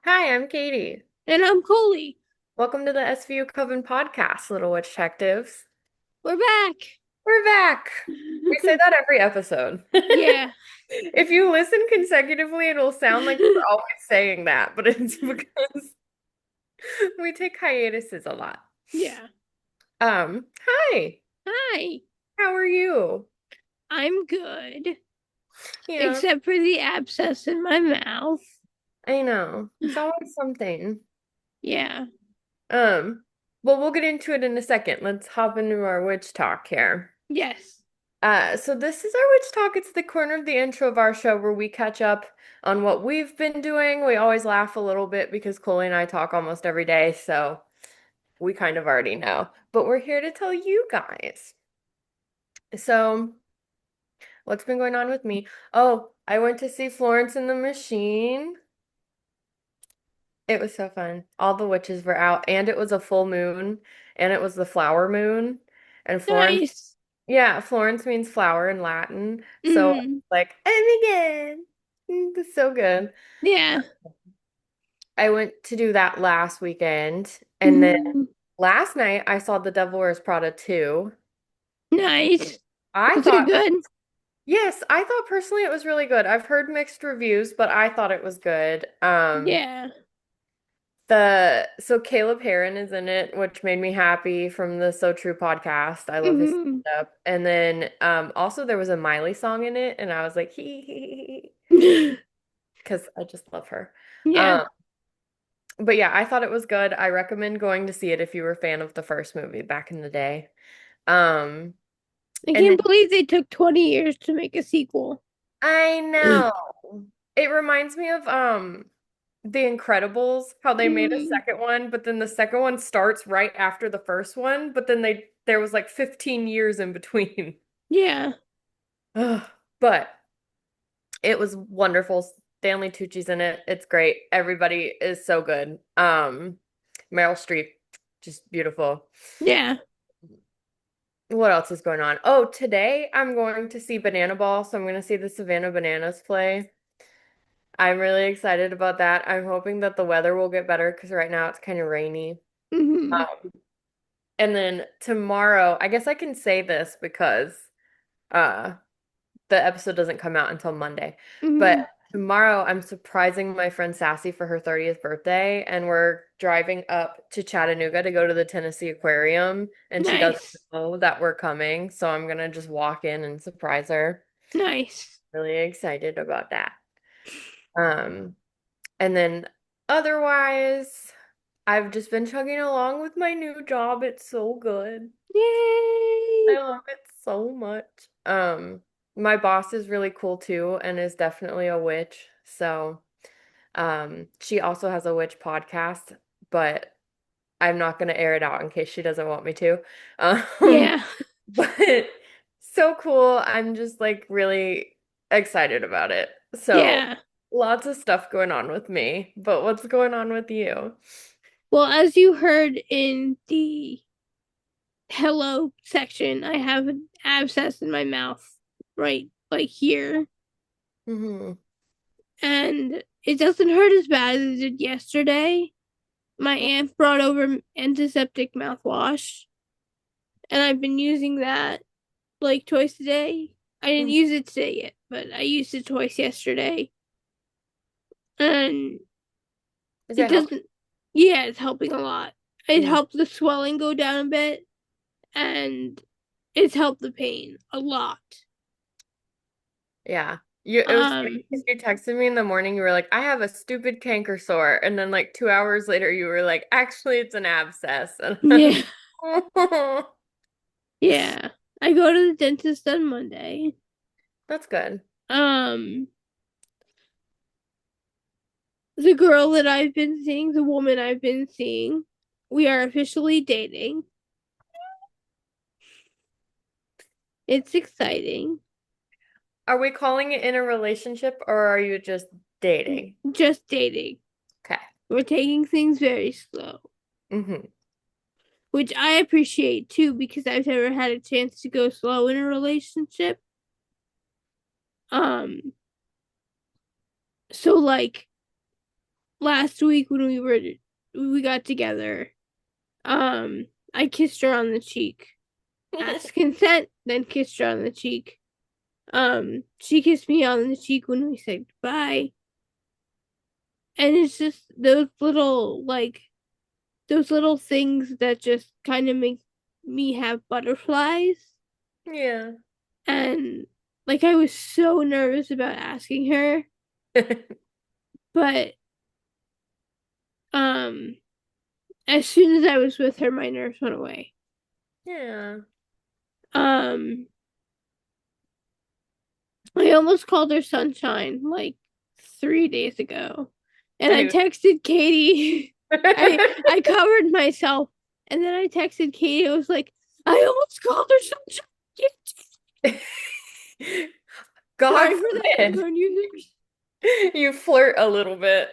Hi, I'm Katie. And I'm Coley. Welcome to the SVU Coven podcast, Little Witch Detectives. We're back. We're back. We say that every episode. Yeah, If you listen consecutively, it'll sound like we're always saying that, but it's because we take hiatuses a lot. yeah. Hi. Hi. How are you? I'm good. Yeah, Except for the abscess in my mouth. I know. It's always something. Yeah. Um, well, we'll get into it in a second. Let's hop into our witch talk here. Yes. So this is our witch talk. It's the corner of the intro of our show where we catch up on what we've been doing. We always laugh a little bit because Chloe and I talk almost every day, so we kind of already know. But we're here to tell you guys. So, what's been going on with me? Oh, I went to see Florence and the Machine. It was so fun. All the witches were out, and it was a full moon, and it was the flower moon. And Florence, Nice. yeah, Florence means flower in Latin. So, Mm. like, and again, it's so good. Yeah. I went to do that last weekend, and then Mm. last night I saw The Devil Wears Prada 2. Nice. I Was it thought, good? yes, I thought personally it was really good. I've heard mixed reviews, but I thought it was good. Yeah. So Caleb Heron is in it, which made me happy from the So True podcast. I love his Mm. stand-up. And then also there was a Miley song in it, and I was like, hee because I just love her. Yeah. Um, but yeah, I thought it was good. I recommend going to see it if you were a fan of the first movie back in the day. Um, I and then can't believe they took 20 years to make a sequel. I know it reminds me of The Incredibles, how they made a Mm. second one, but then the second one starts right after the first one, but then there was like 15 years in between. Yeah. Ugh. But it was wonderful. Stanley Tucci's in it. It's great. Everybody is so good. Meryl Streep, just beautiful. Yeah. What else is going on? Oh, today I'm going to see Banana Ball, so I'm going to see the Savannah Bananas play. I'm really excited about that. I'm hoping that the weather will get better because right now it's kind of rainy. Mm. Um, and then tomorrow, I guess I can say this because uh the episode doesn't come out until Monday. But Mm. tomorrow I'm surprising my friend Sassy for her 30th birthday, and we're driving up to Chattanooga to go to the Tennessee Aquarium, and she doesn't Nice. know that we're coming, so I'm gonna just walk in and surprise her. Nice. Really excited about that. Um, and then otherwise, I've just been chugging along with my new job. It's so good. I Yay. love it so much. My boss is really cool too and is definitely a witch. So, she also has a witch podcast, but I'm not going to air it out in case she doesn't want me to. Yeah. But so cool. I'm just like really excited about it. So, Yeah. lots of stuff going on with me. But what's going on with you? Well, as you heard in the hello section, I have an abscess in my mouth, right, like here. Hmm. And it doesn't hurt as bad as it did yesterday. My aunt brought over antiseptic mouthwash, and I've been using that like twice a day. I didn't use it today yet, but I used it twice yesterday. And Is it it helping? doesn't, yeah, it's helping a lot. It Mm. helped the swelling go down a bit, and it's helped the pain a lot. Yeah. It was funny Um, because you texted me in the morning. You were like, I have a stupid canker sore. And then, like, 2 hours later, you were like, actually, it's an abscess. And yeah, yeah. I go to the dentist on Monday. that's good. Um, the girl that I've been seeing, the woman I've been seeing, we are officially dating. It's exciting. Are we calling it in a relationship or are you just dating? Just dating. Okay. We're taking things very slow, Hmm. which I appreciate too because I've never had a chance to go slow in a relationship. Um, so like last week when we got together, I kissed her on the cheek. Asked consent, then kissed her on the cheek. She kissed me on the cheek when we said goodbye. And it's just those little things that just kind of make me have butterflies. Yeah. And like I was so nervous about asking her, but um as soon as I was with her, my nerves went away. Yeah. Um I almost called her Sunshine like 3 days ago. And I I texted Katie. I covered myself and then I texted Katie. I was like, I almost called her Sunshine. God Sorry for the forbid headphone users. you flirt a little bit.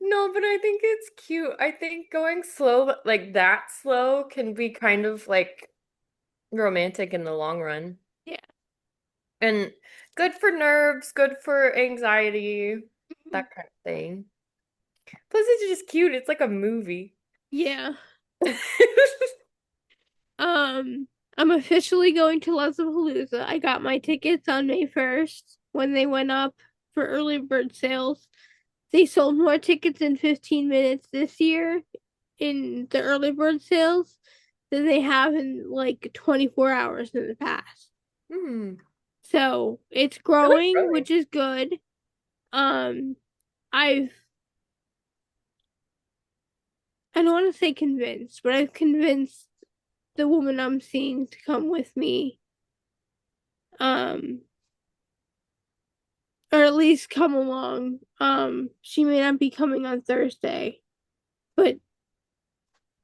No, but I think it's cute. I think going slow, like that slow, can be kind of like romantic in the long run. Yeah. And good for nerves, good for anxiety, that kind of thing. Plus, it's just cute. It's like a movie. Yeah. I'm officially going to Lollapalooza. I got my tickets on May 1st when they went up for early bird sales. They sold more tickets in 15 minutes this year in the early bird sales than they have in like 24 hours in the past. Hmm. So it's Really growing, growing. which is good. Um, I've I don't want to say convinced, but I've convinced the woman I'm seeing to come with me. Um, or at least come along. She may not be coming on Thursday, but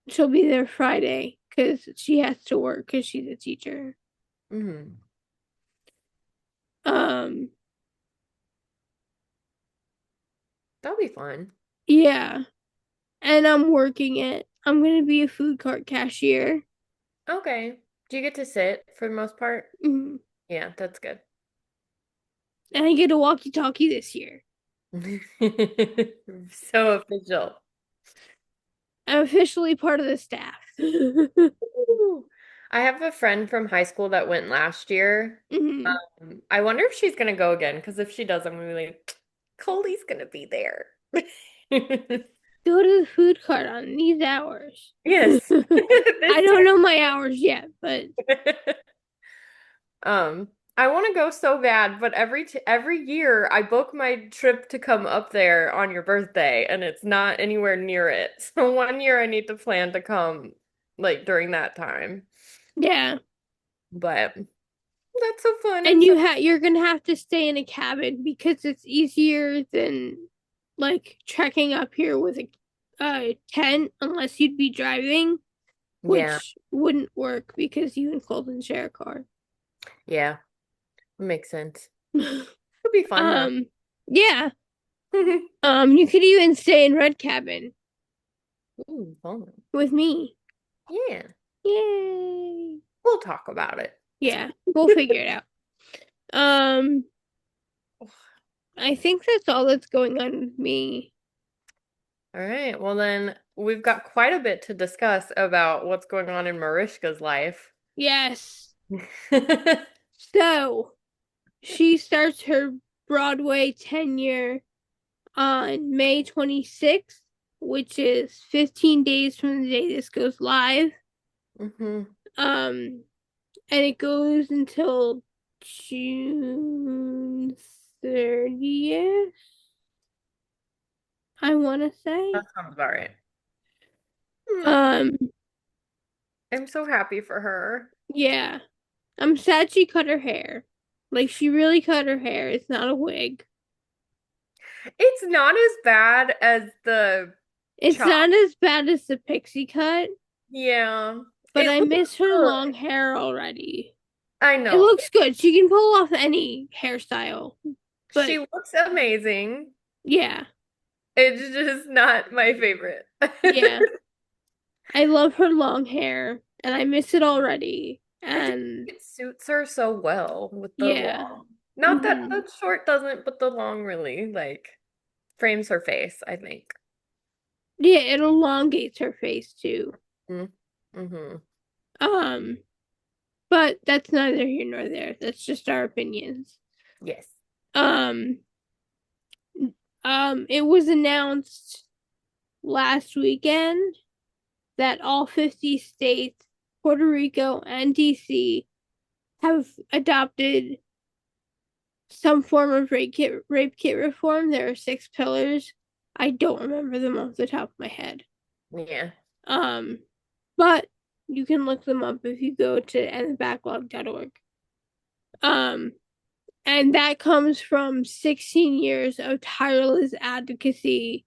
she'll be there Friday because she has to work because she's a teacher. Hmm. Um, That'll be fun. yeah, and I'm working it. I'm gonna be a food cart cashier. Okay. Do you get to sit for the most part? Mhm. Yeah, that's good. And I get a walkie-talkie this year. So official. I'm officially part of the staff. Ooh. I have a friend from high school that went last year. Mhm. I wonder if she's gonna go again, because if she does, I'm gonna be like, Coley's gonna be there. Go to the food cart on these hours. Yes. I This don't know my hours yet, but time. I want to go so bad, but every year I book my trip to come up there on your birthday, and it's not anywhere near it. So one year I need to plan to come like during that time. yeah. But that's so fun. I'm And so you're gonna have to stay in a cabin because it's easier than like trekking up here with a tent unless you'd be driving, yeah, which wouldn't work because you and Colton share a car. yeah, makes sense. It'll be fun though. um, yeah. You could even stay in Red Cabin Ooh, fun. with me. Yeah, Yay! we'll talk about it. Yeah, we'll figure it out. Um, I think that's all that's going on with me. All right. Well, then we've got quite a bit to discuss about what's going on in Mariska's life. Yes. So she starts her Broadway tenure on May 26th, which is 15 days from the day this goes live. Hmm. Um, and it goes until June 30th, I want to say. That sounds about right. Hmm. Um, I'm so happy for her. yeah. I'm sad she cut her hair. Like she really cut her hair. It's not a wig. It's not as bad as the It's chop. not as bad as the pixie cut, Yeah. but It I looks miss her good. long hair already. I It know. looks good. She can pull off any hairstyle. But She looks amazing. yeah, It's just not my favorite. yeah. I love her long hair and I miss it already. I just And think it suits her so well with the yeah, long. Not that Mm-hmm. the short doesn't, but the long really like frames her face, I think. Yeah, it elongates her face too. Mm-hmm. Um, but that's neither here nor there. That's just our opinions. Yes. Um, it was announced last weekend that all 50 states, Puerto Rico, and DC have adopted some form of rape kit reform. There are six pillars. I don't remember them off the top of my head. Yeah. Um, but you can look them up if you go to endthebacklog.org. Um, and that comes from 16 years of tireless advocacy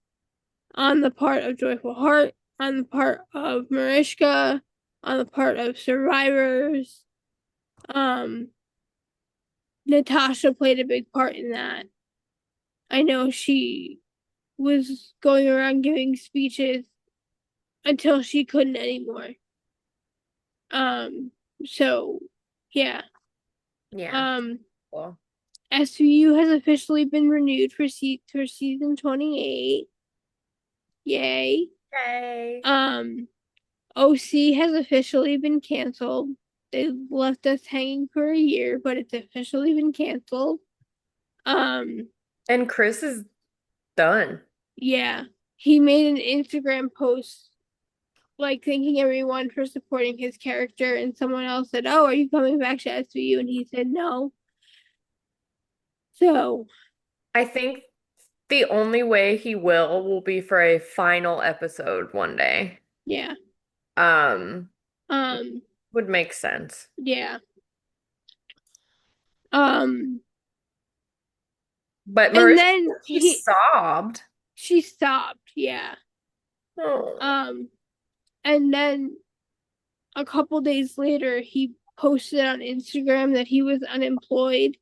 on the part of Joyful Heart, on the part of Mariska, on the part of survivors. Um, Natasha played a big part in that. I know she was going around giving speeches until she couldn't anymore. Um, so yeah. Yeah. Um, Cool. SVU has officially been renewed for season 28. Yay. Yay. Um, OC has officially been canceled. They left us hanging for a year, but it's officially been canceled. Um, And Chris is done. yeah. He made an Instagram post like thanking everyone for supporting his character, and someone else said, "Oh, are you coming back to SVU?" And he said no. So I think the only way he will be for a final episode one day. yeah. Um, Um would make sense. yeah. Um But and Marisha, then she he sobbed. she stopped, yeah. Oh. Um and then a couple days later he posted on Instagram that he was unemployed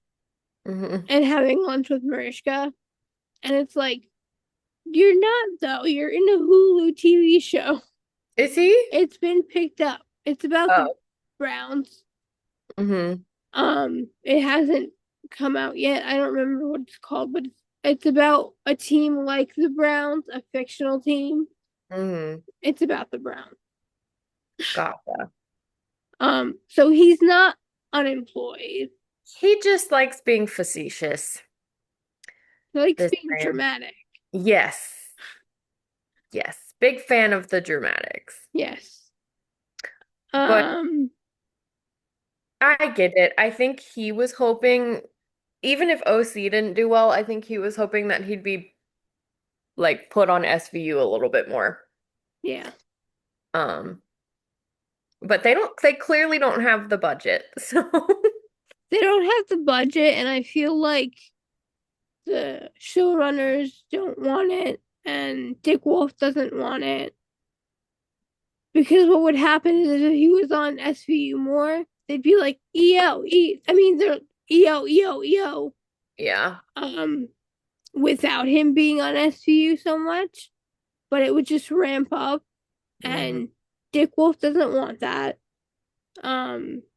Hmm. and having lunch with Mariska. And it's like, you're not though. You're in a Hulu TV show. Is he? It's been picked up. It's about the Oh. Browns. Hmm. It hasn't come out yet. I don't remember what it's called, but it's about a team like the Browns, a fictional team. Hmm. It's about the Browns. Gotcha. So he's not unemployed. He just likes being facetious. He likes This being man. dramatic. Yes. Yes. Big fan of the dramatics. Yes. But Um, I get it. I think he was hoping, even if OC didn't do well, I think he was hoping that he'd be like put on SVU a little bit more. yeah. Um, but they clearly don't have the budget. So They don't have the budget, and I feel like the showrunners don't want it, and Dick Wolf doesn't want it. Because what would happen is if he was on SVU more, they'd be like EO E. I mean, they're EO EO EO. yeah. Um, without him being on SVU so much, but it would just ramp up, Hmm. and Dick Wolf doesn't want that.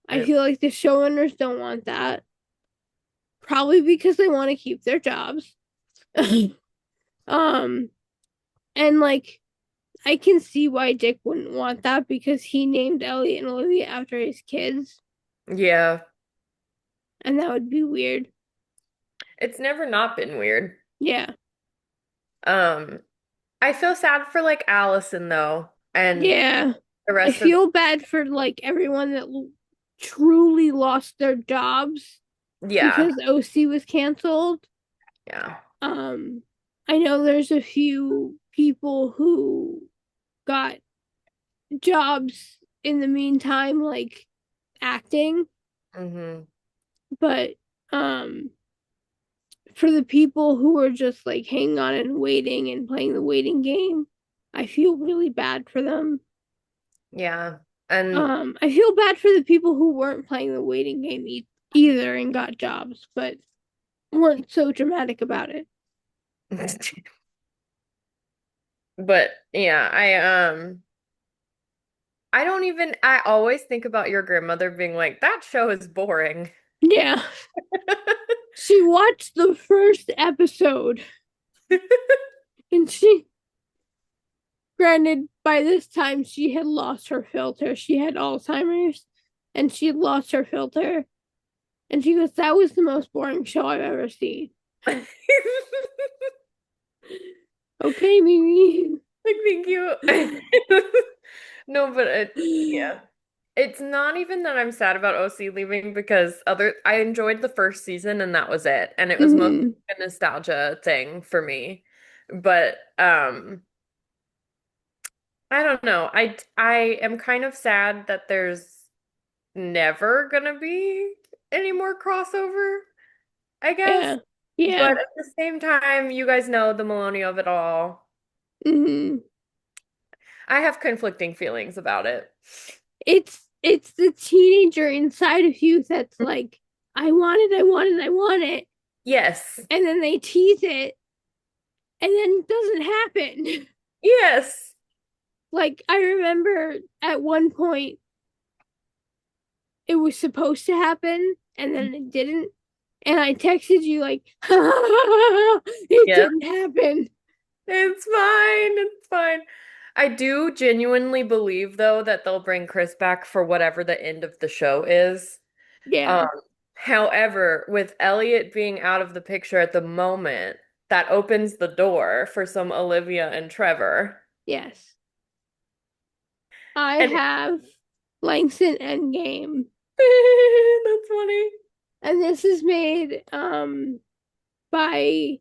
I feel like the showrunners don't want that, probably because they want to keep their jobs. um, and like I can see why Dick wouldn't want that because he named Elliot and Olivia after his kids, Yeah. and that would be weird. It's never not been weird. Yeah. Um, I feel sad for like Allison though, and Yeah. the I rest of feel bad for like everyone that truly lost their jobs yeah. because OC was canceled. Yeah. Um I know there's a few people who got jobs in the meantime like acting, Hmm. but um for the people who are just like hanging on and waiting and playing the waiting game, I feel really bad for them. Yeah. And I feel bad for the people who weren't playing the waiting game either and got jobs, but weren't so dramatic about it. but yeah, I don't even I always think about your grandmother being like, that show is boring. Yeah, She watched the first episode and she, granted, by this time she had lost her filter. She had Alzheimer's and she lost her filter. And she goes, "That was the most boring show I've ever seen." Okay, Mimi. Like, thank you. No, but yeah. It's not even that I'm sad about OC leaving because I enjoyed the first season and that was it. And it was mostly Mm-hmm. a nostalgia thing for me. But I don't know. I am kind of sad that there's never gonna be any more crossover, I guess. Yeah. But Yeah. at the same time, you guys know the Maloney of it all. Mm-hmm. I have conflicting feelings about it. It's the teenager inside of you that's like, I want it, I want it, I want it. Yes. And then they tease it and then it doesn't happen. Yes. Like I remember at one point it was supposed to happen and then it didn't. And I texted you like, it Yeah. didn't happen. It's fine. It's fine. I do genuinely believe, though, that they'll bring Chris back for whatever the end of the show is. Um, Yeah. However, with Elliot being out of the picture at the moment, that opens the door for some Olivia and Trevor. Yes. I And have Langston Endgame. that's funny. And this is made by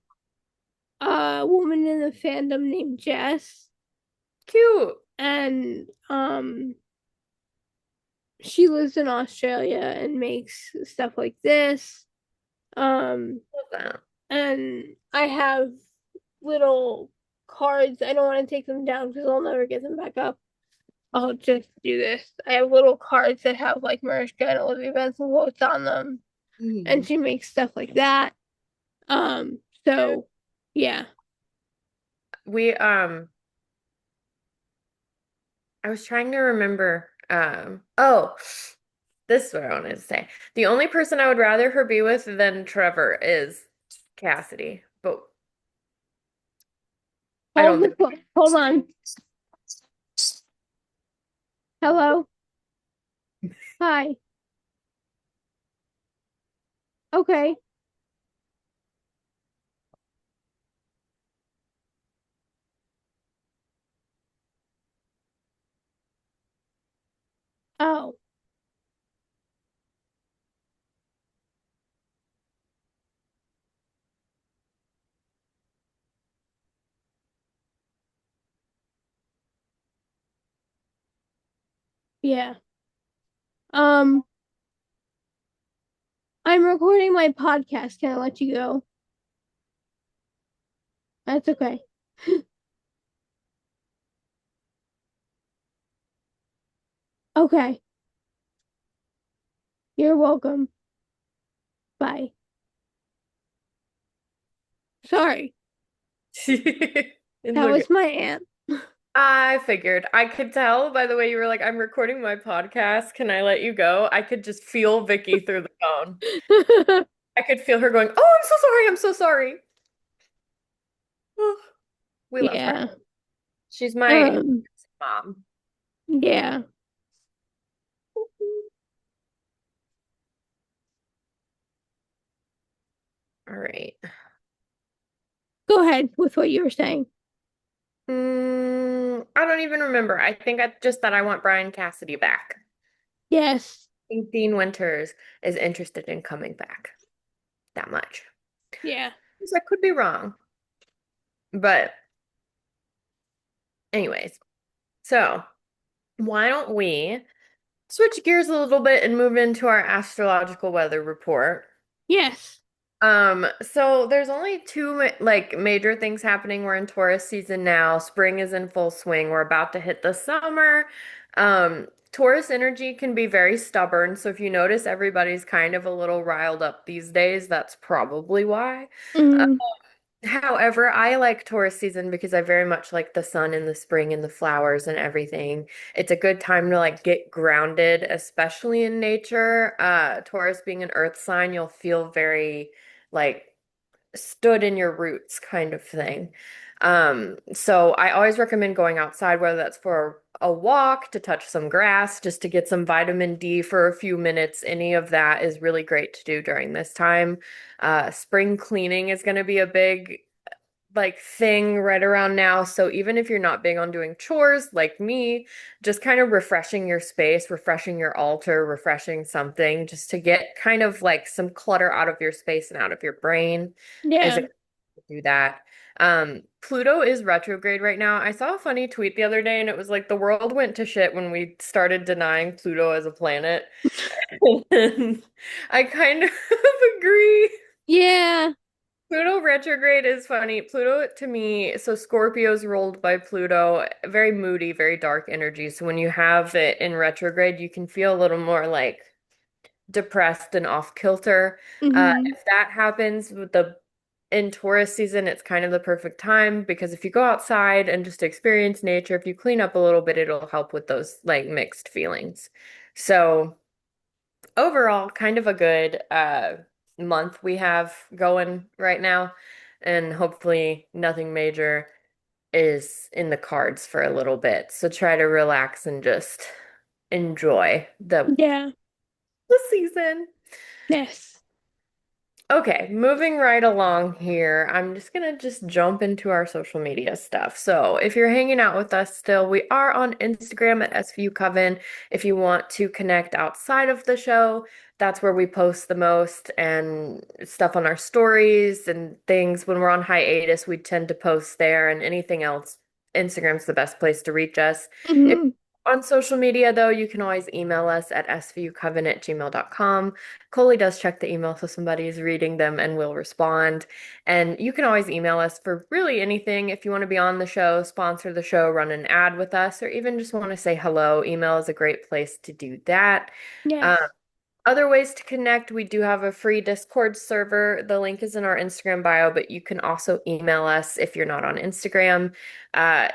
a woman in the fandom named Jess. Cute. And she lives in Australia and makes stuff like this. Um Love that. and I have little cards. I don't want to take them down because I'll never get them back up. I'll just do this. I have little cards that have like Mariska and Olivia Benson quotes on them, and Mhm. she makes stuff like that. So yeah. We I was trying to remember oh, this is what I wanted to say. The only person I would rather her be with than Trevor is Cassidy, but I don't think. Hold on. Hello. Hi. Okay. Oh, yeah. Um, I'm recording my podcast. Can I let you go? That's okay. Okay. You're welcome. Bye. Sorry. It's That okay. was my aunt. I figured. I could tell by the way you were like, I'm recording my podcast. Can I let you go? I could just feel Vicky through the phone. I could feel her going, "Oh, I'm so sorry. I'm so sorry." We love her. Yeah. She's my Um, mom. yeah. All right. Go ahead with what you were saying. I don't even remember. I think I just that I want Brian Cassidy back. Yes. I think Dean Winters is interested in coming back that much. Yeah. So I could be wrong. But anyways, so why don't we switch gears a little bit and move into our astrological weather report? Yes. So there's only two like major things happening. We're in Taurus season now. Spring is in full swing. We're about to hit the summer. Taurus energy can be very stubborn. So if you notice everybody's kind of a little riled up these days, that's probably why. Mm, However, I like Taurus season because I very much like the sun and the spring and the flowers and everything. It's a good time to like get grounded, especially in nature. Taurus being an earth sign, you'll feel very like stood in your roots kind of thing. So I always recommend going outside, whether that's for a walk, to touch some grass, just to get some vitamin D for a few minutes. Any of that is really great to do during this time. Spring cleaning is going to be a big like thing right around now. So even if you're not big on doing chores like me, just kind of refreshing your space, refreshing your altar, refreshing something just to get kind of like some clutter out of your space and out of your brain is a Yeah. do that. Pluto is retrograde right now. I saw a funny tweet the other day and it was like the world went to shit when we started denying Pluto as a planet. And I kind of agree. Yeah. Pluto retrograde is funny. Pluto to me, so Scorpio's ruled by Pluto, very moody, very dark energy. So when you have it in retrograde, you can feel a little more like depressed and off kilter. Hmm. If that happens with the in Taurus season, it's kind of the perfect time because if you go outside and just experience nature, if you clean up a little bit, it'll help with those like mixed feelings. So overall, kind of a good month we have going right now, and hopefully nothing major is in the cards for a little bit. So try to relax and just enjoy Yeah. the season. Yes. Okay, moving right along here, I'm just gonna just jump into our social media stuff. So if you're hanging out with us still, we are on Instagram at SVU Coven. If you want to connect outside of the show, that's where we post the most and stuff on our stories and things. When we're on hiatus, we tend to post there and anything else. Instagram's the best place to reach us. If Hmm. on social media, though, you can always email us at svucoven@gmail.com. Coley does check the email, so somebody is reading them and will respond. And you can always email us for really anything. If you want to be on the show, sponsor the show, run an ad with us, or even just want to say hello, email is a great place to do that. Um, Yes. Other ways to connect, we do have a free Discord server. The link is in our Instagram bio, but you can also email us if you're not on Instagram.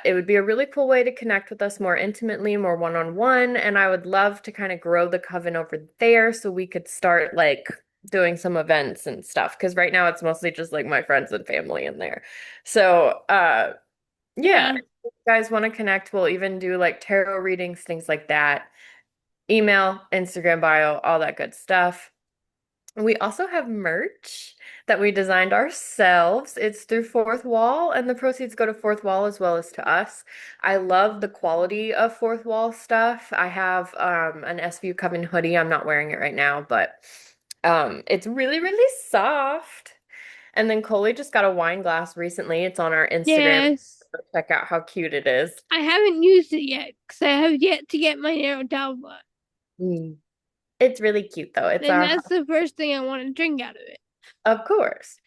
It would be a really cool way to connect with us more intimately, more one-on-one, and I would love to kind of grow the coven over there so we could start like doing some events and stuff. Because right now it's mostly just like my friends and family in there. So, yeah, Yeah. if you guys want to connect, we'll even do like tarot readings, things like that. Email, Instagram bio, all that good stuff. We also have merch that we designed ourselves. It's through Fourth Wall, and the proceeds go to Fourth Wall as well as to us. I love the quality of Fourth Wall stuff. I have an SVU Coven hoodie. I'm not wearing it right now, but it's really, really soft. And then Coley just got a wine glass recently. It's on our Instagram. Yes. So check out how cute it is. I haven't used it yet because I have yet to get my narrowed down blood. Mm. It's really cute though. It's And our, that's the first thing I want to drink out of it. of course.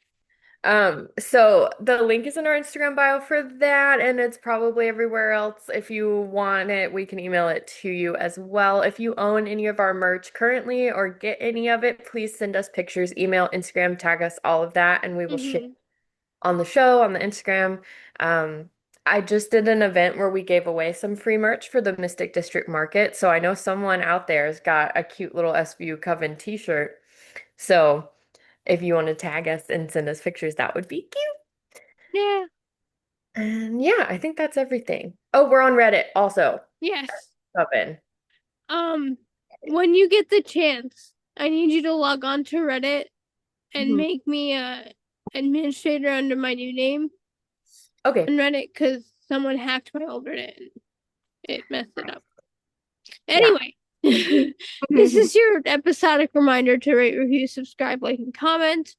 So the link is in our Instagram bio for that, and it's probably everywhere else. If you want it, we can email it to you as well. If you own any of our merch currently or get any of it, please send us pictures, email, Instagram, tag us, all of that, and we will share Hmm. on the show, on the Instagram. Um, I just did an event where we gave away some free merch for the Mystic District Market. So I know someone out there has got a cute little SVU Coven t-shirt. So if you want to tag us and send us pictures, that would be cute. Yeah. And yeah, I think that's everything. Oh, we're on Reddit also. Yes. Coven. Um, when you get the chance, I need you to log on to Reddit and Mhm. make me a administrator under my new name Okay. on Reddit because someone hacked my old Reddit and it messed it up. Yeah. Anyway, this is your episodic reminder to rate, review, subscribe, like, and comment.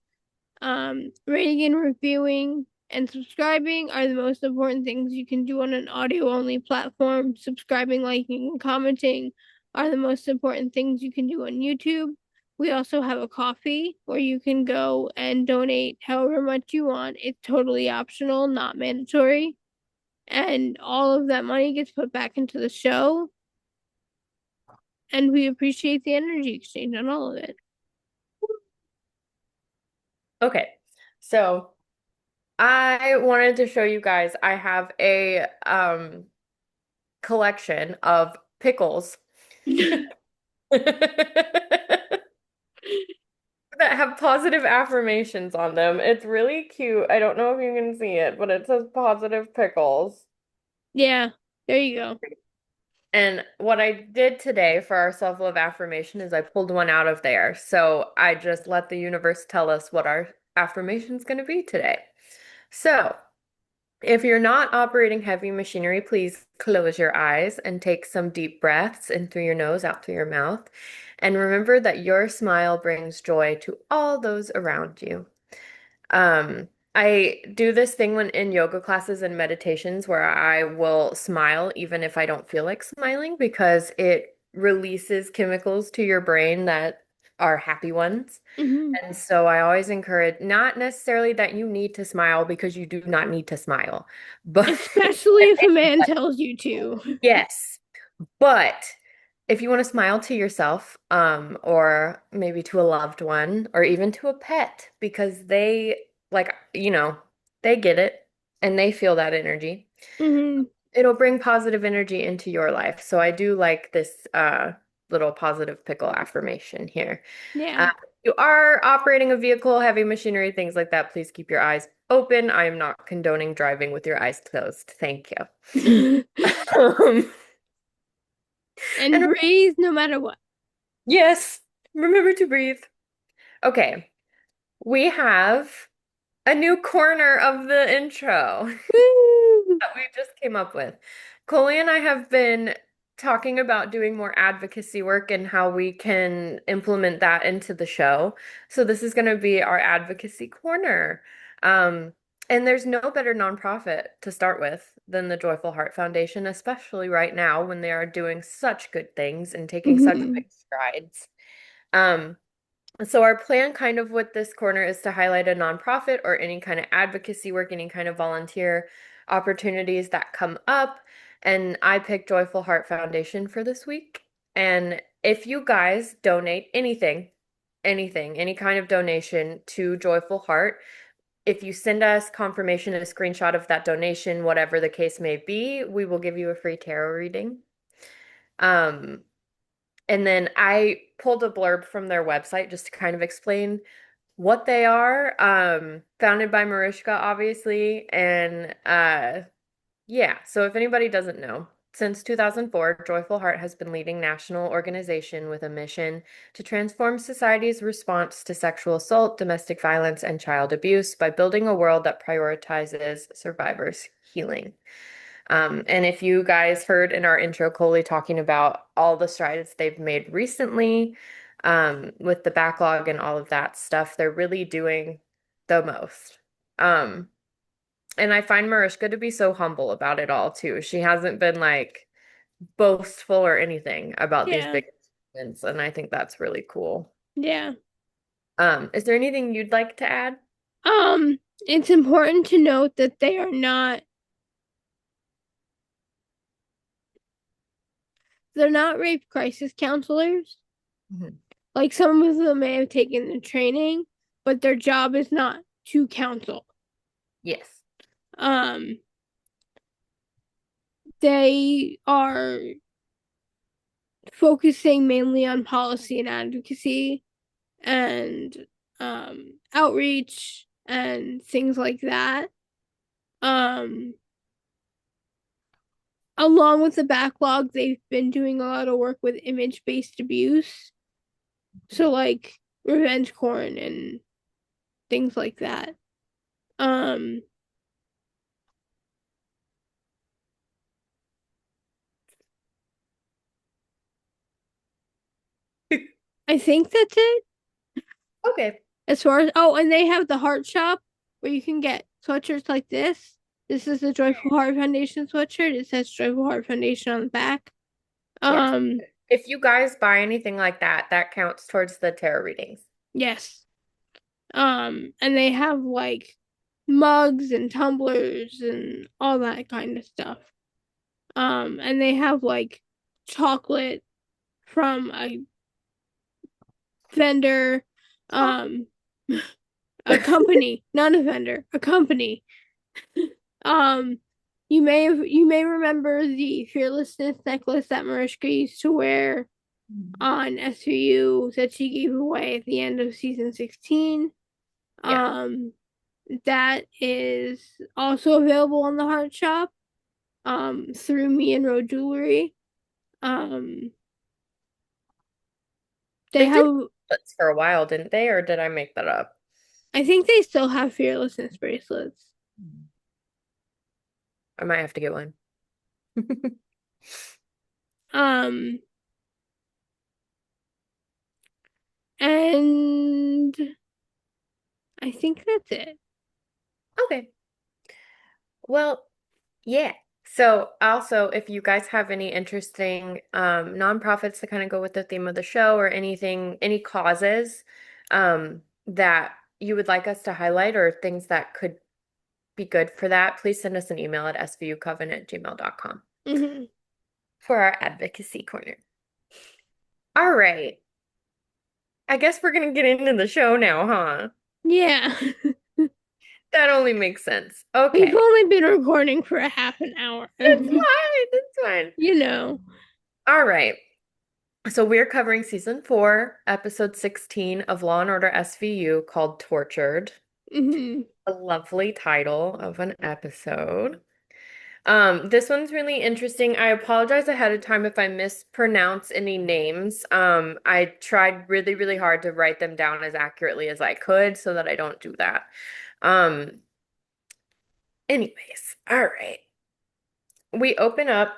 Rating and reviewing and subscribing are the most important things you can do on an audio only platform. Subscribing, liking, and commenting are the most important things you can do on YouTube. We also have a coffee where you can go and donate however much you want. It's totally optional, not mandatory. And all of that money gets put back into the show. And we appreciate the energy exchange on all of it. Okay. So I wanted to show you guys I have a collection of pickles that that have positive affirmations on them. It's really cute. I don't know if you can see it, but it says positive pickles. Yeah, there you go. And what I did today for our self-love affirmation is I pulled one out of there. So I just let the universe tell us what our affirmation is going to be today. So if you're not operating heavy machinery, please close your eyes and take some deep breaths in through your nose, out through your mouth. And remember that your smile brings joy to all those around you. I do this thing when in yoga classes and meditations where I will smile even if I don't feel like smiling because it releases chemicals to your brain that are happy ones. Hmm. And so I always encourage not necessarily that you need to smile because you do not need to smile, but Especially if a man tells you to. yes, but if you want to smile to yourself, or maybe to a loved one, or even to a pet, because they like, they get it and they feel that energy. Hmm. It'll bring positive energy into your life. So I do like this little positive pickle affirmation here. Yeah. You are operating a vehicle, heavy machinery, things like that. Please keep your eyes open. I am not condoning driving with your eyes closed. Thank you. Um, And and breathe no matter what. yes, remember to breathe. Okay, we have a new corner of the intro Woo! that we just came up with. Coley and I have been talking about doing more advocacy work and how we can implement that into the show. So this is going to be our advocacy corner. Um, and there's no better nonprofit to start with than the Joyful Heart Foundation, especially right now when they are doing such good things and taking such Mhm. big strides. Um, so our plan kind of with this corner is to highlight a nonprofit or any kind of advocacy work, any kind of volunteer opportunities that come up. And I picked Joyful Heart Foundation for this week. And if you guys donate anything, any kind of donation to Joyful Heart, if you send us confirmation and a screenshot of that donation, whatever the case may be, we will give you a free tarot reading. Um, and then I pulled a blurb from their website just to kind of explain what they are. Founded by Mariska, obviously. And yeah, so if anybody doesn't know, since 2004, Joyful Heart has been leading national organization with a mission to transform society's response to sexual assault, domestic violence, and child abuse by building a world that prioritizes survivors' healing. And if you guys heard in our intro, Coley talking about all the strides they've made recently, with the backlog and all of that stuff, they're really doing the most. Um, and I find Mariska to be so humble about it all too. She hasn't been like boastful or anything about these Yeah. big achievements, and I think that's really cool. Yeah. Is there anything you'd like to add? Um, it's important to note that they're not rape crisis counselors. Mhm. Like some of them may have taken the training, but their job is not to counsel. Yes. Um, they are focusing mainly on policy and advocacy and outreach and things like that. Um, Along with the backlog, they've been doing a lot of work with image based abuse. So, like revenge porn and things like that. Um, I think that's it. Okay. As far as, oh, and they have the heart shop where you can get sweatshirts like this. This is the Joyful Heart Foundation sweatshirt. It says Joyful Heart Foundation on the back. Yes. Um, If you guys buy anything like that, that counts towards the tarot readings. yes. And they have like mugs and tumblers and all that kind of stuff. And they have like chocolate from a vendor, um, a company, not a vendor, a company. Um, you may remember the fearlessness necklace that Mariska used to wear. on SVU that she gave away at the end of season 16. Yeah. Um, that is also available on the Heart Shop through Me and Road Jewelry. Um, they They did have, bracelets for a while, didn't they? Or did I make that up? I think they still have Fearlessness bracelets. I might have to get one. Um, and I think that's it. Okay. Well, yeah. So also, if you guys have any interesting nonprofits that kind of go with the theme of the show or anything, any causes that you would like us to highlight or things that could be good for that, please send us an email at svucoven@gmail.com Mm-hmm. for our advocacy corner. All right. I guess we're gonna get into the show now, huh? Yeah. That only makes sense. We've Okay. only been recording for a half an hour. It's fine. It's fine. You know. All right. So we're covering season 4, episode 16 of Law and Order SVU called Tortured. Mm-hmm. A lovely title of an episode. This one's really interesting. I apologize ahead of time if I mispronounce any names. I tried really, really hard to write them down as accurately as I could so that I don't do that. Um, anyways, all right. We open up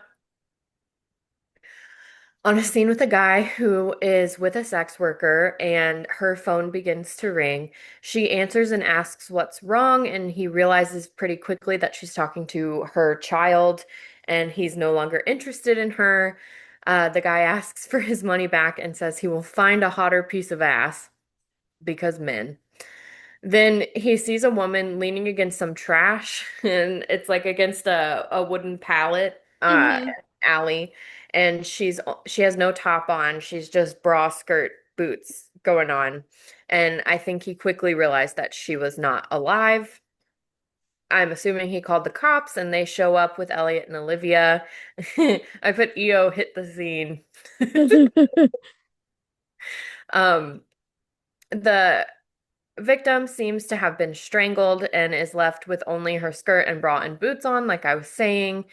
on a scene with a guy who is with a sex worker and her phone begins to ring. She answers and asks what's wrong, and he realizes pretty quickly that she's talking to her child and he's no longer interested in her. The guy asks for his money back and says he will find a hotter piece of ass because men. Then he sees a woman leaning against some trash, and it's like against a wooden pallet Mm-hmm. alley, and she has no top on. She's just bra, skirt, boots going on. And I think he quickly realized that she was not alive. I'm assuming he called the cops and they show up with Elliot and Olivia. I put EO hit the scene. Um, the victim seems to have been strangled and is left with only her skirt and bra and boots on, like I was saying.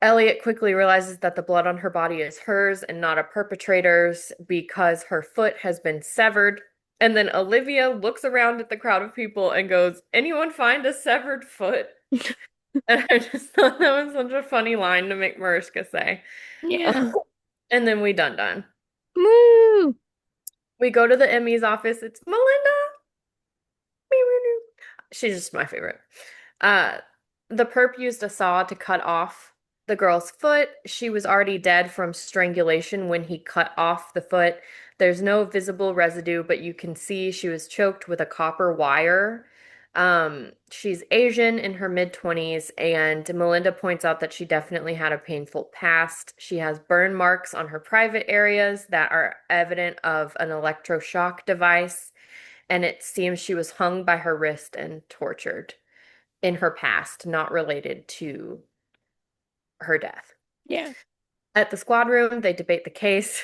Elliot quickly realizes that the blood on her body is hers and not a perpetrator's because her foot has been severed. And then Olivia looks around at the crowd of people and goes, "Anyone find a severed foot?" And I just thought that was such a funny line to make Mariska say. Yeah. And then we done. Woo! We go to the Emmy's office. It's Melinda. She's just my favorite. Uh, the perp used a saw to cut off the girl's foot. She was already dead from strangulation when he cut off the foot. There's no visible residue, but you can see she was choked with a copper wire. She's Asian in her mid-20s, and Melinda points out that she definitely had a painful past. She has burn marks on her private areas that are evident of an electroshock device, and it seems she was hung by her wrist and tortured in her past, not related to her death. Yeah. At the squad room, they debate the case.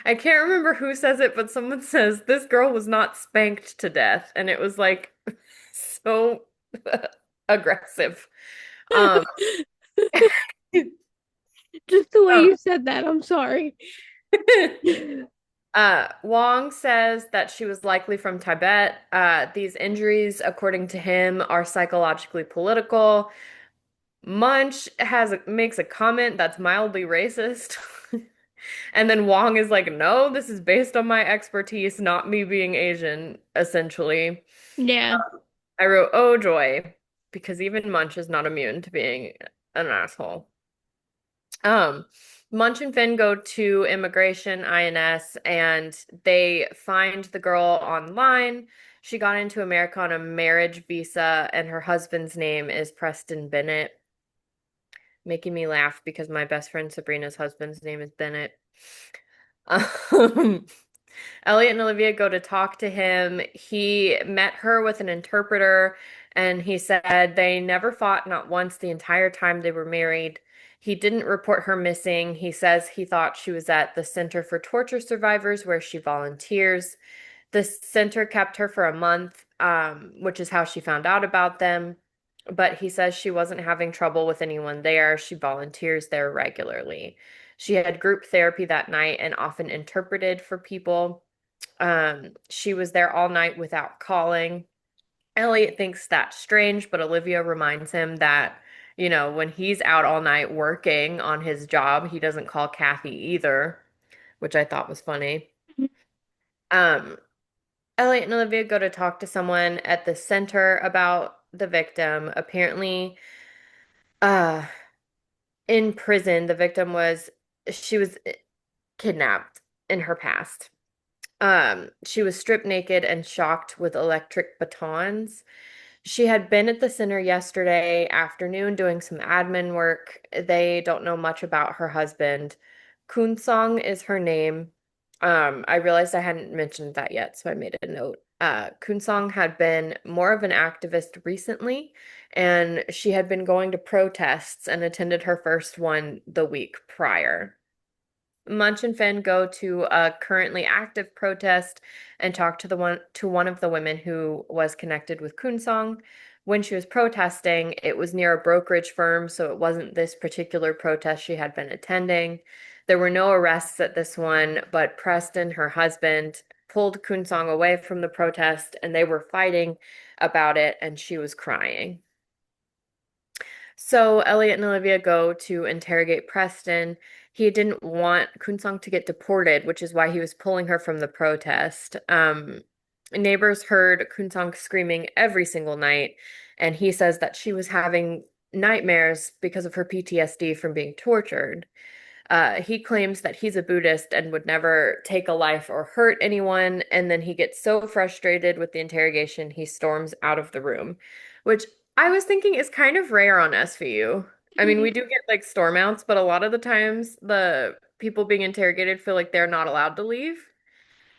I can't remember who says it, but someone says this girl was not spanked to death, and it was like so aggressive. Um, Just the way um, you said that, I'm sorry. Wong says that she was likely from Tibet. These injuries, according to him, are psychologically political. Munch makes a comment that's mildly racist. And then Wong is like, "No, this is based on my expertise, not me being Asian," essentially. Yeah. I wrote, "Oh joy," because even Munch is not immune to being an asshole. Um, Munch and Finn go to immigration, INS, and they find the girl online. She got into America on a marriage visa, and her husband's name is Preston Bennett, making me laugh because my best friend Sabrina's husband's name is Bennett. Um, Elliot and Olivia go to talk to him. He met her with an interpreter, and he said they never fought, not once, the entire time they were married. He didn't report her missing. He says he thought she was at the Center for Torture Survivors where she volunteers. The center kept her for a month, which is how she found out about them. But he says she wasn't having trouble with anyone there. She volunteers there regularly. She had group therapy that night and often interpreted for people. She was there all night without calling. Elliot thinks that's strange, but Olivia reminds him that, when he's out all night working on his job, he doesn't call Kathy either, which I thought was funny. Um, Elliot and Olivia go to talk to someone at the center about the victim. Apparently, uh, in prison, she was kidnapped in her past. She was stripped naked and shocked with electric batons. She had been at the center yesterday afternoon doing some admin work. They don't know much about her husband. Kunsong is her name. I realized I hadn't mentioned that yet, so I made a note. Kunsong had been more of an activist recently, and she had been going to protests and attended her first one the week prior. Munch and Finn go to a currently active protest and talk to one of the women who was connected with Kunsong. When she was protesting, it was near a brokerage firm, so it wasn't this particular protest she had been attending. There were no arrests at this one, but Preston, her husband, pulled Kunsong away from the protest and they were fighting about it, and she was crying. So Elliot and Olivia go to interrogate Preston. He didn't want Kunsong to get deported, which is why he was pulling her from the protest. Neighbors heard Kunsong screaming every single night, and he says that she was having nightmares because of her PTSD from being tortured. He claims that he's a Buddhist and would never take a life or hurt anyone, and then he gets so frustrated with the interrogation, he storms out of the room, which I was thinking is kind of rare on SVU. I mean, we do get like storm outs, but a lot of the times the people being interrogated feel like they're not allowed to leave.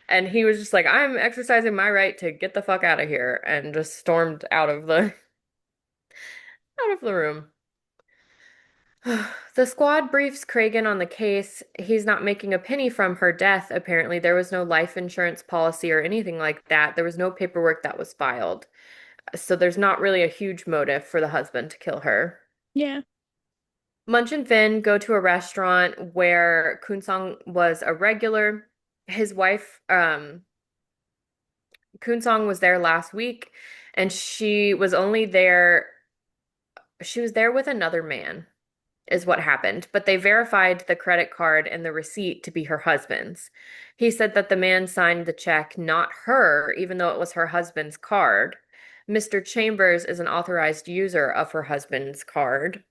And he was just like, I'm exercising my right to get the fuck out of here, and just stormed out of the out of the room. The squad briefs Kragen on the case. He's not making a penny from her death, apparently. There was no life insurance policy or anything like that. There was no paperwork that was filed. So there's not really a huge motive for the husband to kill her. Yeah. Munch and Finn go to a restaurant where Kunsong was a regular. His wife, Kunsong was there last week, and she was there with another man, is what happened, but they verified the credit card and the receipt to be her husband's. He said that the man signed the check, not her, even though it was her husband's card. Mr. Chambers is an authorized user of her husband's card,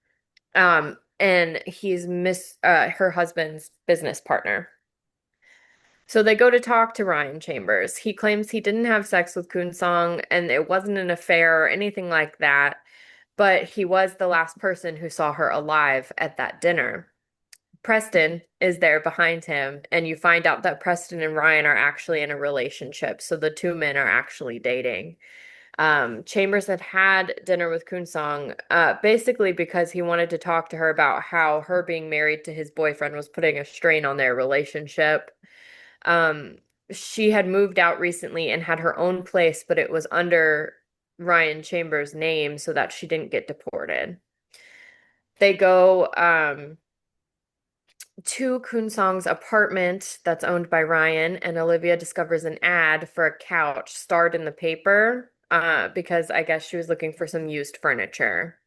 and he's her husband's business partner. So they go to talk to Ryan Chambers. He claims he didn't have sex with Kunsong and it wasn't an affair or anything like that, but he was the last person who saw her alive at that dinner. Preston is there behind him, and you find out that Preston and Ryan are actually in a relationship. So the two men are actually dating. Chambers had dinner with Kunsong, basically because he wanted to talk to her about how her being married to his boyfriend was putting a strain on their relationship. Um, she had moved out recently and had her own place, but it was under Ryan Chambers' name so that she didn't get deported. They go to Kunsong's apartment that's owned by Ryan, and Olivia discovers an ad for a couch starred in the paper because I guess she was looking for some used furniture.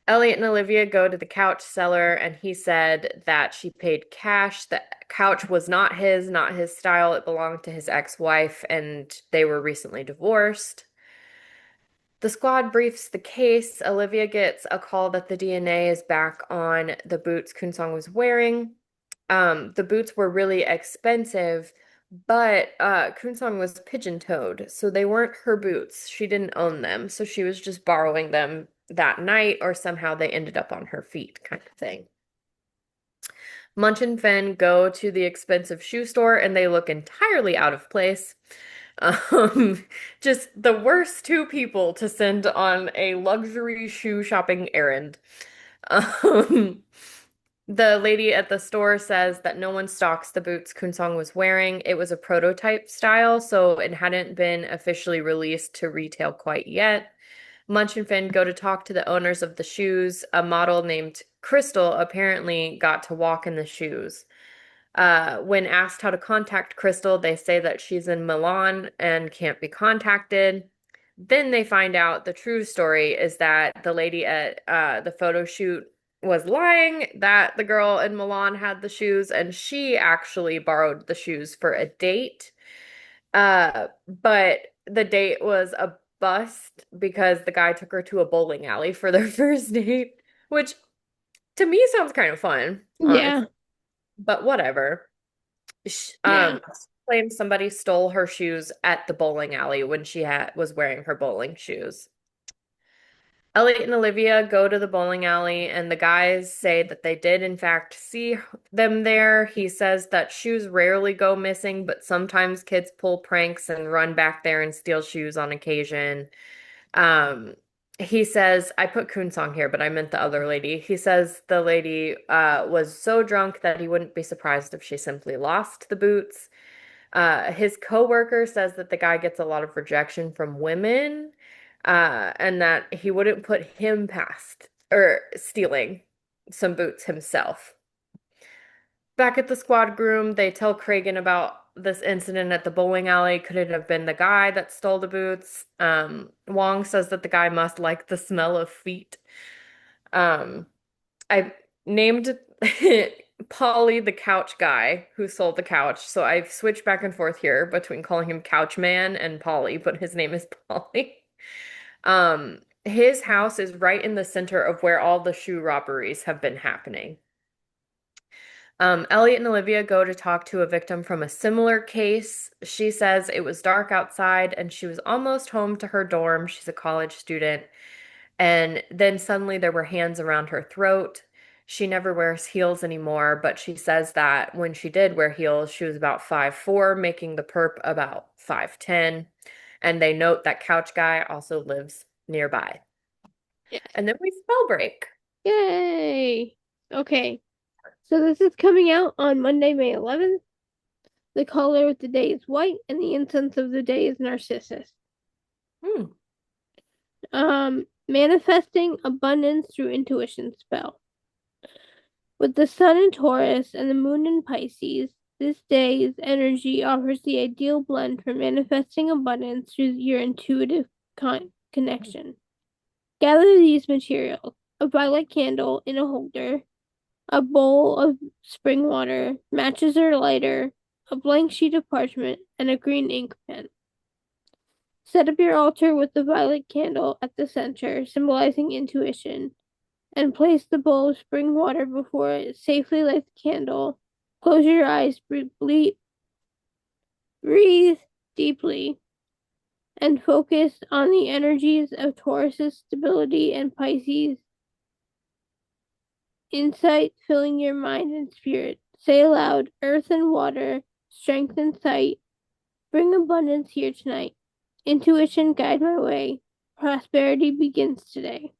Elliot and Olivia go to the couch seller, and he said that she paid cash. The couch was not his style. It belonged to his ex-wife, and they were recently divorced. The squad briefs the case. Olivia gets a call that the DNA is back on the boots Kunsong was wearing. The boots were really expensive, but Kunsong was pigeon-toed, so they weren't her boots. She didn't own them, so she was just borrowing them that night, or somehow they ended up on her feet, kind of thing. Munch and Finn go to the expensive shoe store, and they look entirely out of place. Um, just the worst two people to send on a luxury shoe shopping errand. Um, the lady at the store says that no one stocks the boots Kunsong was wearing. It was a prototype style, so it hadn't been officially released to retail quite yet. Munch and Finn go to talk to the owners of the shoes. A model named Crystal apparently got to walk in the shoes. When asked how to contact Crystal, they say that she's in Milan and can't be contacted. Then they find out the true story is that the lady at the photo shoot was lying, that the girl in Milan had the shoes, and she actually borrowed the shoes for a date. But the date was a bust because the guy took her to a bowling alley for their first date, which to me sounds kind of fun, honestly. Yeah, But whatever. yeah, Claims somebody stole her shoes at the bowling alley when she had was wearing her bowling shoes. Elliot and Olivia go to the bowling alley, and the guys say that they did, in fact, see them there. He says that shoes rarely go missing, but sometimes kids pull pranks and run back there and steal shoes on occasion. Um, he says, I put Kunsong here, but I meant the other lady. He says the lady was so drunk that he wouldn't be surprised if she simply lost the boots. His coworker says that the guy gets a lot of rejection from women, and that he wouldn't put him past or stealing some boots himself. Back at the squad room, they tell Kragen about this incident at the bowling alley. Could it have been the guy that stole the boots? Wong says that the guy must like the smell of feet. Um, I named Polly the couch guy who sold the couch. So I've switched back and forth here between calling him Couch Man and Polly, but his name is Polly. His house is right in the center of where all the shoe robberies have been happening. Elliot and Olivia go to talk to a victim from a similar case. She says it was dark outside and she was almost home to her dorm. She's a college student. And then suddenly there were hands around her throat. She never wears heels anymore, but she says that when she did wear heels, she was about 5'4", making the perp about 5'10". And they note that couch guy also lives nearby. yeah. And then we spell break. Yay! Okay, so this is coming out on Monday, May 11th. The color of the day is white, and the incense of the day is narcissus. Hmm. Manifesting abundance through intuition spell. With the sun in Taurus and the moon in Pisces, this day's energy offers the ideal blend for manifesting abundance through your intuitive connection. Gather these materials: a violet candle in a holder, a bowl of spring water, matches or lighter, a blank sheet of parchment, and a green ink pen. Set up your altar with the violet candle at the center, symbolizing intuition, and place the bowl of spring water before it. Safely light the candle. Close your eyes, breathe deeply, and focus on the energies of Taurus's stability and Pisces insight filling your mind and spirit. Say aloud, earth and water, strength and sight, bring abundance here tonight. Intuition, guide my way. Prosperity begins today.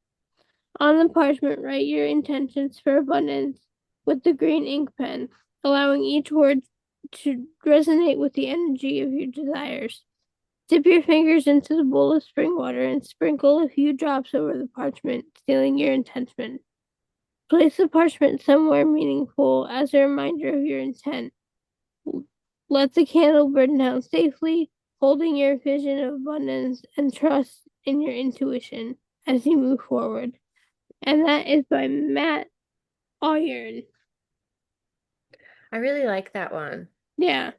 On the parchment, write your intentions for abundance with the green ink pen, allowing each word to resonate with the energy of your desires. Dip your fingers into the bowl of spring water and sprinkle a few drops over the parchment, sealing your intention. Place the parchment somewhere meaningful as a reminder of your intent. Let the candle burn down safely, holding your vision of abundance and trust in your intuition as you move forward. And that is by Matt Iron. I really like that one. Yeah,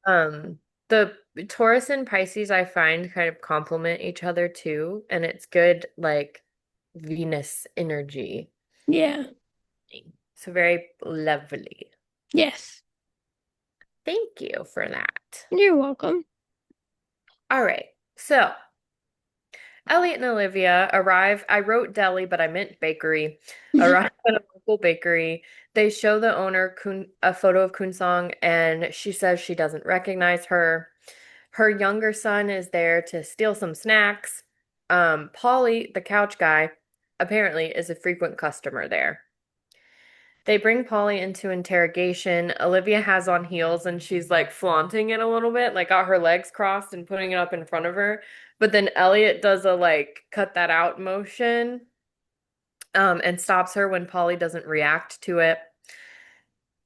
Um, the Taurus and Pisces I find kind of complement each other too, and it's good like Venus energy. yeah, So very lovely. yes. Thank you for that. You're welcome. All right. So Elliot and Olivia arrive. I wrote deli, but I meant bakery. Arrive at a local bakery. They show the owner a photo of Kunsong, and she says she doesn't recognize her. Her younger son is there to steal some snacks. Polly, the couch guy, apparently is a frequent customer there. They bring Polly into interrogation. Olivia has on heels and she's like flaunting it a little bit, like got her legs crossed and putting it up in front of her. But then Elliot does a like cut that out motion, and stops her when Polly doesn't react to it.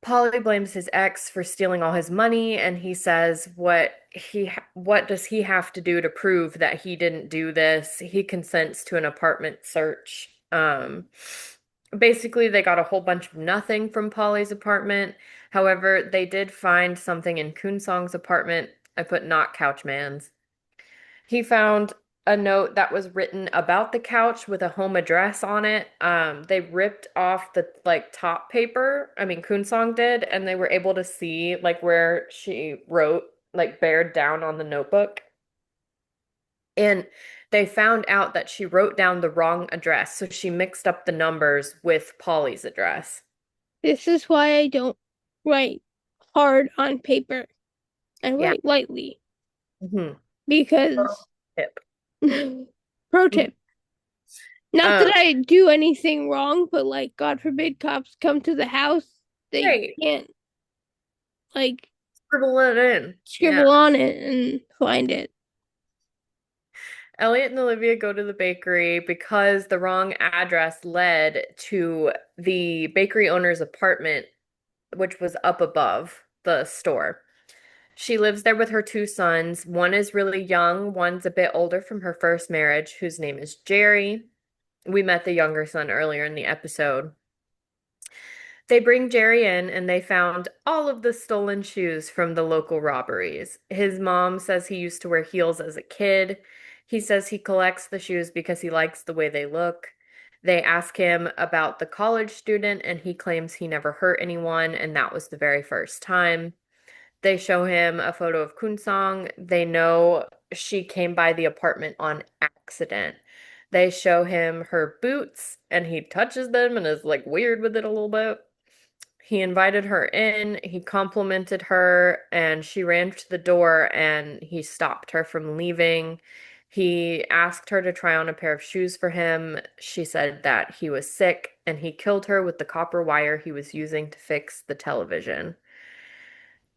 Polly blames his ex for stealing all his money, and he says what does he have to do to prove that he didn't do this? He consents to an apartment search. Basically, they got a whole bunch of nothing from Polly's apartment. However, they did find something in Koonsong's apartment. I put not Couchman's. He found a note that was written about the couch with a home address on it. They ripped off the like top paper. I mean, Koonsong did, and they were able to see like where she wrote, like bared down on the notebook. And they found out that she wrote down the wrong address, so she mixed up the numbers with Polly's address. This is why I don't write hard on paper. I Yeah. write lightly Hmm. because Tip. pro tip. Not Um, that I do anything wrong, but like God forbid cops come to the house, they right. can't like Scribble it in. Yeah. scribble on it and find it. Elliot and Olivia go to the bakery because the wrong address led to the bakery owner's apartment, which was up above the store. She lives there with her two sons. One is really young, one's a bit older from her first marriage, whose name is Jerry. We met the younger son earlier in the episode. They bring Jerry in and they found all of the stolen shoes from the local robberies. His mom says he used to wear heels as a kid. He says he collects the shoes because he likes the way they look. They ask him about the college student and he claims he never hurt anyone and that was the very first time. They show him a photo of Kunsong. They know she came by the apartment on accident. They show him her boots and he touches them and is like weird with it a little bit. He invited her in, he complimented her, and she ran to the door and he stopped her from leaving. He asked her to try on a pair of shoes for him. She said that he was sick and he killed her with the copper wire he was using to fix the television.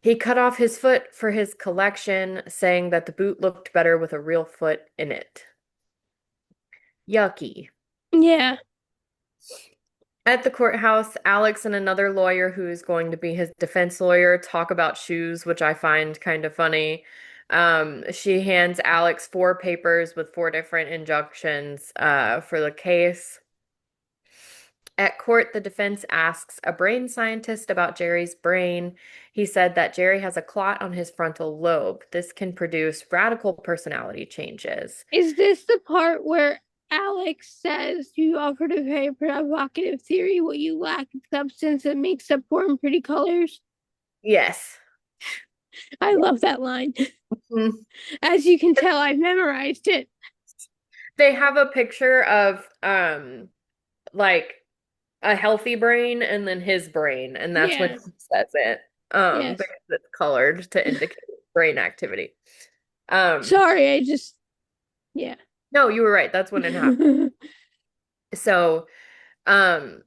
He cut off his foot for his collection, saying that the boot looked better with a real foot in it. Yucky. Yeah. At the courthouse, Alex and another lawyer who is going to be his defense lawyer talk about shoes, which I find kind of funny. She hands Alex four papers with four different injunctions for the case. At court, the defense asks a brain scientist about Jerry's brain. He said that Jerry has a clot on his frontal lobe. This can produce radical personality changes. Is this the part where Alex says you offered a very provocative theory, what you lack is substance that makes up warm, pretty colors? Yes. I love that line. Mhm. As you can tell, I've memorized it. They have a picture of like a healthy brain and then his brain, and that's when Yeah. he says it. Yes. Because it's colored to indicate brain activity. Um, Sorry, I just yeah. no, you were right. That's when it happened. So, um,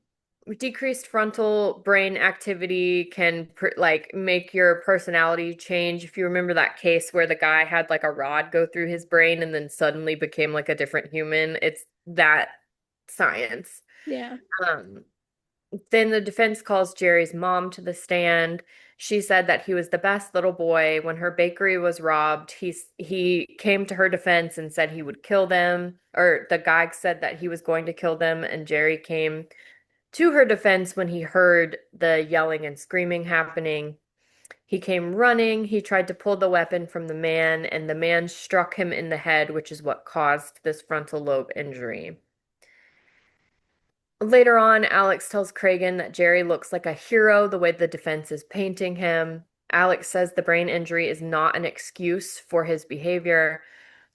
decreased frontal brain activity can like make your personality change. If you remember that case where the guy had like a rod go through his brain and then suddenly became like a different human, it's that science. Yeah. Um, Then the defense calls Jerry's mom to the stand. She said that he was the best little boy. When her bakery was robbed, he came to her defense and said he would kill them, or the guy said that he was going to kill them, and Jerry came to her defense when he heard the yelling and screaming happening. He came running, he tried to pull the weapon from the man, and the man struck him in the head, which is what caused this frontal lobe injury. Later on, Alex tells Kragen that Jerry looks like a hero the way the defense is painting him. Alex says the brain injury is not an excuse for his behavior.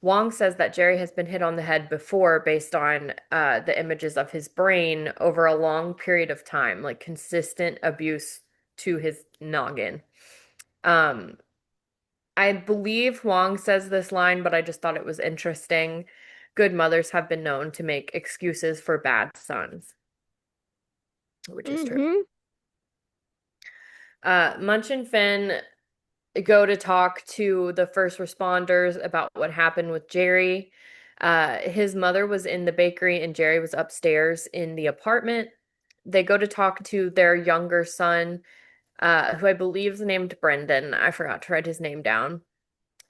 Wong says that Jerry has been hit on the head before based on the images of his brain over a long period of time, like consistent abuse to his noggin. I believe Wong says this line, but I just thought it was interesting. good mothers have been known to make excuses for bad sons, which is true. Mm-hmm. Munch and Finn go to talk to the first responders about what happened with Jerry. His mother was in the bakery and Jerry was upstairs in the apartment. They go to talk to their younger son, who I believe is named Brendan. I forgot to write his name down.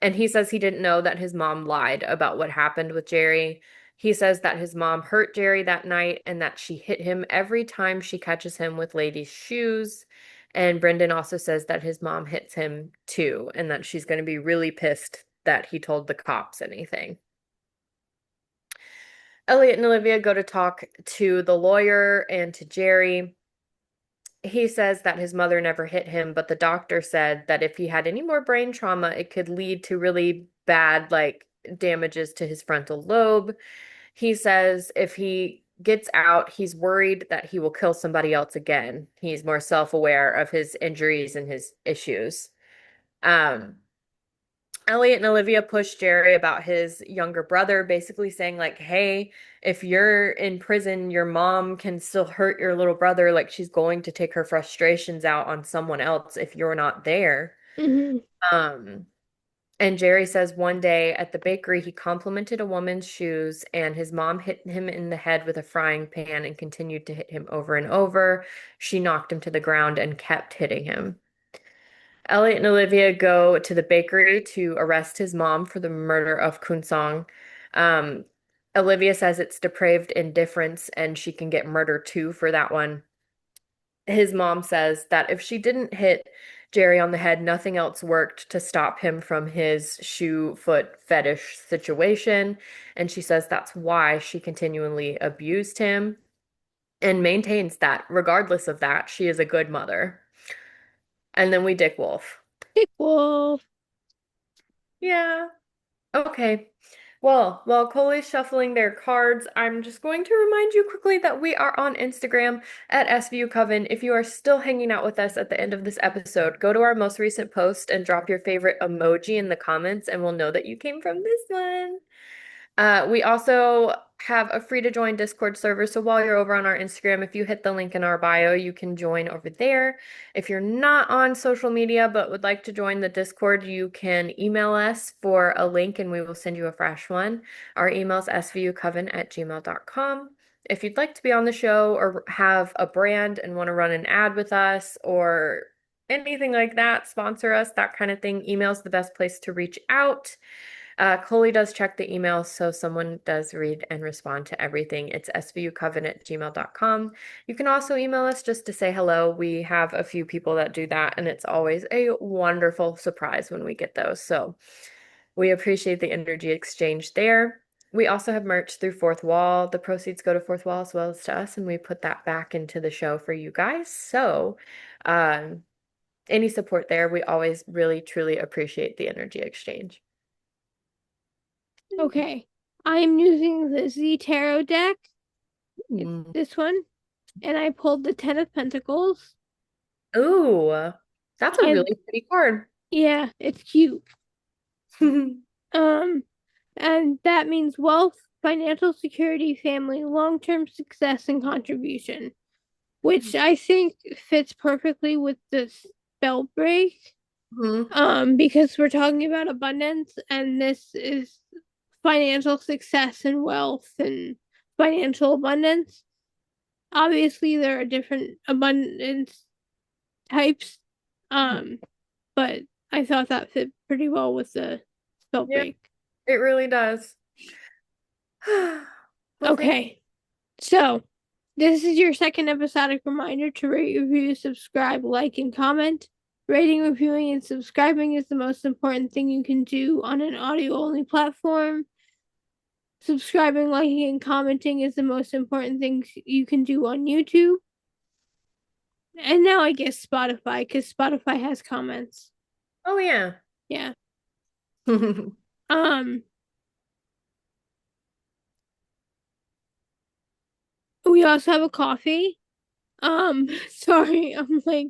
And he says he didn't know that his mom lied about what happened with Jerry. He says that his mom hurt Jerry that night and that she hit him every time she catches him with ladies' shoes. And Brendan also says that his mom hits him too, and that she's going to be really pissed that he told the cops anything. Elliot and Olivia go to talk to the lawyer and to Jerry. He says that his mother never hit him, but the doctor said that if he had any more brain trauma, it could lead to really bad, like, damages to his frontal lobe. He says if he gets out, he's worried that he will kill somebody else again. He's more self-aware of his injuries and his issues. Um, Elliot and Olivia push Jerry about his younger brother, basically saying, like, hey, if you're in prison, your mom can still hurt your little brother. Like, she's going to take her frustrations out on someone else if you're not there. Mm-hmm. Um, and Jerry says one day at the bakery, he complimented a woman's shoes, and his mom hit him in the head with a frying pan and continued to hit him over and over. She knocked him to the ground and kept hitting him. Elliot and Olivia go to the bakery to arrest his mom for the murder of Kunsong. Um, Olivia says it's depraved indifference and she can get murdered too for that one. His mom says that if she didn't hit Jerry on the head, nothing else worked to stop him from his shoe foot fetish situation. And she says that's why she continually abused him and maintains that regardless of that, she is a good mother. And then we Dick Wolf. Dick Wolf. Yeah. Okay. Well, while Coley's shuffling their cards, I'm just going to remind you quickly that we are on Instagram at SVU Coven. If you are still hanging out with us at the end of this episode, go to our most recent post and drop your favorite emoji in the comments, and we'll know that you came from this one. We also have a free to join Discord server. So while you're over on our Instagram, if you hit the link in our bio, you can join over there. If you're not on social media but would like to join the Discord, you can email us for a link and we will send you a fresh one. Our email is svucoven@gmail.com. If you'd like to be on the show or have a brand and want to run an ad with us or anything like that, sponsor us, that kind of thing, email's the best place to reach out. Coley does check the emails, so someone does read and respond to everything. It's svucoven@gmail.com. You can also email us just to say hello. We have a few people that do that, and it's always a wonderful surprise when we get those. So we appreciate the energy exchange there. We also have merch through Fourth Wall. The proceeds go to Fourth Wall as well as to us, and we put that back into the show for you guys. So, any support there, we always really, truly appreciate the energy exchange. Okay. I'm using the Z Tarot deck. It's Mm. this one. And I pulled the Ten of Pentacles. Ooh, that's a And really pretty card. yeah, it's cute. Um, and that means wealth, financial security, family, long-term success, and contribution, which I think fits perfectly with the spell break. Mhm. Because we're talking about abundance, and this is financial success and wealth and financial abundance. Obviously, there are different abundance types, um, but I thought that fit pretty well with the spell Yeah, break. it really does. Well, thank Okay, so this is your second episodic reminder to rate, review, subscribe, like, and comment. Rating, reviewing, and subscribing is the most important thing you can do on an audio only platform. Subscribing, liking, and commenting is the most important thing you can do on YouTube. And now I guess Spotify, because Spotify has comments. Oh yeah. Yeah. Um, we also have a coffee. Sorry, I'm like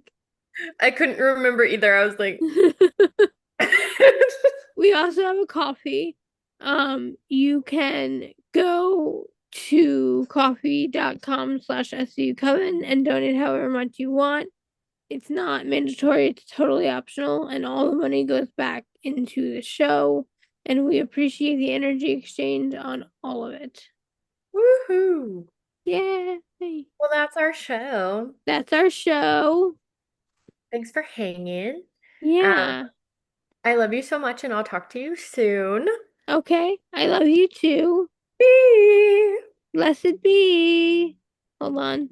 I couldn't remember either. I was like, we also have a coffee. You can go to coffee.com/SVU Coven and donate however much you want. It's not mandatory, it's totally optional, and all the money goes back into the show. And we appreciate the energy exchange on all of it. Woohoo! Yeah. Well, that's our show. That's our show. Thanks for hanging. Um, Yeah. I love you so much, and I'll talk to you soon. Okay. I love you too. Bye. Blessed be. Hold on.